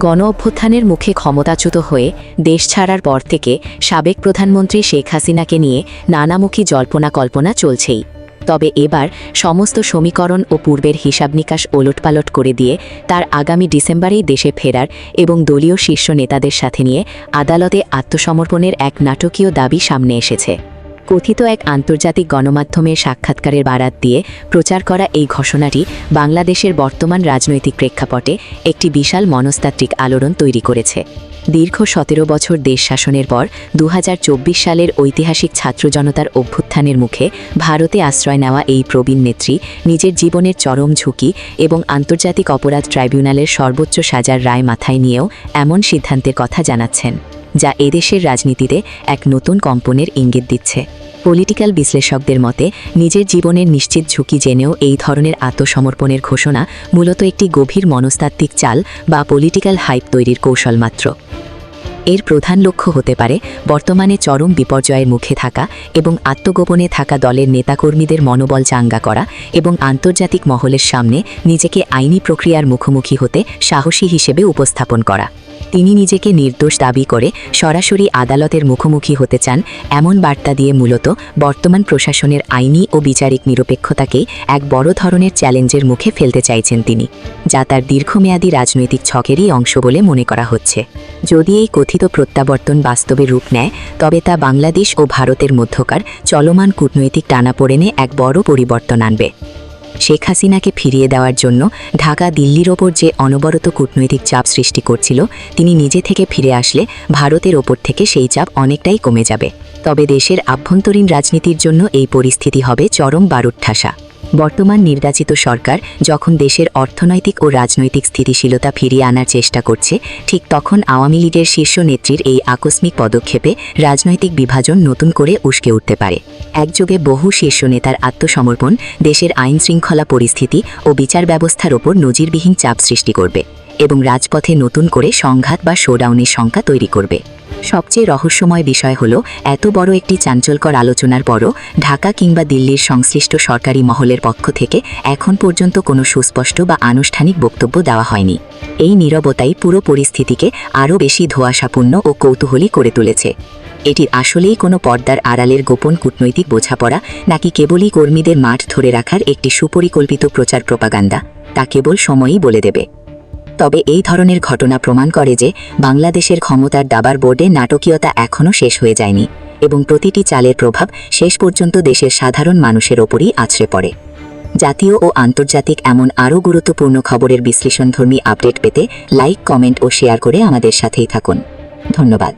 গণ অভ্যুত্থানের মুখে ক্ষমতাচ্যুত হয়ে দেশ ছাড়ার পর থেকে সাবেক প্রধানমন্ত্রী শেখ হাসিনাকে নিয়ে নানামুখী জল্পনা কল্পনা চলছেই। তবে এবার সমস্ত সমীকরণ ও পূর্বের হিসাব নিকাশ ওলটপালট করে দিয়ে তার আগামী ডিসেম্বরেই দেশে ফেরার এবং দলীয় শীর্ষ নেতাদের সাথে নিয়ে আদালতে আত্মসমর্পণের এক নাটকীয় দাবি সামনে এসেছে। কথিত এক আন্তর্জাতিক গণমাধ্যমের সাক্ষাৎকারের বারাত দিয়ে প্রচার করা এই ঘোষণাটি বাংলাদেশের বর্তমান রাজনৈতিক প্রেক্ষাপটে একটি বিশাল মনস্তাত্ত্বিক আলোড়ন তৈরি করেছে। দীর্ঘ ১৭ বছর দেশ শাসনের পর ২০২৪ সালের ঐতিহাসিক ছাত্র জনতার অভ্যুত্থানের মুখে ভারতে আশ্রয় নেওয়া এই প্রবীণ নেত্রী নিজের জীবনের চরম ঝুঁকি এবং আন্তর্জাতিক অপরাধ ট্রাইব্যুনালের সর্বোচ্চ সাজার রায় মাথায় নিয়েও এমন সিদ্ধান্তের কথা জানাচ্ছেন, যা এদেশের রাজনীতিতে এক নতুন কম্পনের ইঙ্গিত দিচ্ছে। পলিটিক্যাল বিশ্লেষকদের মতে নিজের জীবনের নিশ্চিত ঝুঁকি জেনেও এই ধরনের আত্মসমর্পণের ঘোষণা মূলত একটি গভীর মনস্তাত্ত্বিক চাল বা পলিটিক্যাল হাইপ তৈরির কৌশল মাত্র। এর প্রধান লক্ষ্য হতে পারে বর্তমানে চরম বিপর্যয়ের মুখে থাকা এবং আত্মগোপনে থাকা দলের নেতাকর্মীদের মনোবল চাঙ্গা করা এবং আন্তর্জাতিক মহলের সামনে নিজেকে আইনি প্রক্রিয়ার মুখোমুখি হতে সাহসী হিসেবে উপস্থাপন করা। তিনি নিজেকে নির্দোষ দাবি করে সরাসরি আদালতের মুখোমুখি হতে চান এমন বার্তা দিয়ে মূলত বর্তমান প্রশাসনের আইনি ও বিচারিক নিরপেক্ষতাকেই এক বড় ধরনের চ্যালেঞ্জের মুখে ফেলতে চাইছেন তিনি, যা তার দীর্ঘমেয়াদী রাজনৈতিক ছকেরই অংশ বলে মনে করা হচ্ছে। যদি এই কথিত প্রত্যাবর্তন বাস্তবে রূপ নেয়, তবে তা বাংলাদেশ ও ভারতের মধ্যকার চলমান কূটনৈতিক টানাপোড়েনে এক বড় পরিবর্তন আনবে। শেখ হাসিনাকে ফিরিয়ে দেওয়ার জন্য ঢাকা দিল্লির ওপর যে অনবরত কূটনৈতিক চাপ সৃষ্টি করছিল, তিনি নিজে থেকে ফিরে আসলে ভারতের ওপর থেকে সেই চাপ অনেকটাই কমে যাবে। তবে দেশের আভ্যন্তরীণ রাজনীতির জন্য এই পরিস্থিতি হবে চরম বারুদঠাসা। বর্তমান নির্বাচিত সরকার যখন দেশের অর্থনৈতিক ও রাজনৈতিক স্থিতিশীলতা ফিরিয়ে আনার চেষ্টা করছে, ঠিক তখন আওয়ামী লীগের শীর্ষ নেত্রীর এই আকস্মিক পদক্ষেপে রাজনৈতিক বিভাজন নতুন করে উস্কে উঠতে পারে। একযোগে বহু শীর্ষ নেতার আত্মসমর্পণ দেশের আইনশৃঙ্খলা পরিস্থিতি ও বিচার ব্যবস্থার ওপর নজিরবিহীন চাপ সৃষ্টি করবে এবং রাজপথে নতুন করে সংঘাত বা শোডাউনের শঙ্কা তৈরি করবে। সবচেয়ে রহস্যময় বিষয় হলো, এত বড় একটি চাঞ্চল্যকর আলোচনার পরও ঢাকা কিংবা দিল্লির সংশ্লিষ্ট সরকারি মহলের পক্ষ থেকে এখন পর্যন্ত কোনো সুস্পষ্ট বা আনুষ্ঠানিক বক্তব্য দেওয়া হয়নি। এই নীরবতাই পুরো পরিস্থিতিকে আরও বেশি ধোঁয়াশাপূর্ণ ও কৌতূহলী করে তুলেছে। এটি আসলেই কোনো পর্দার আড়ালের গোপন কূটনৈতিক বোঝাপড়া, নাকি কেবলই কর্মীদের মাঠ ধরে রাখার একটি সুপরিকল্পিত প্রচার প্রপাগান্ডা, তা কেবল সময়ই বলে দেবে। তবে এই ধরনের ঘটনা প্রমাণ করে যে বাংলাদেশের ক্ষমতার দাবার বোর্ডে নাটকীয়তা এখনও শেষ হয়ে যায়নি এবং প্রতিটি চালের প্রভাব শেষ পর্যন্ত দেশের সাধারণ মানুষের ওপরই আছড়ে পড়ে। জাতীয় ও আন্তর্জাতিক এমন আরও গুরুত্বপূর্ণ খবরের বিশ্লেষণধর্মী আপডেট পেতে লাইক, কমেন্ট ও শেয়ার করে আমাদের সাথেই থাকুন। ধন্যবাদ।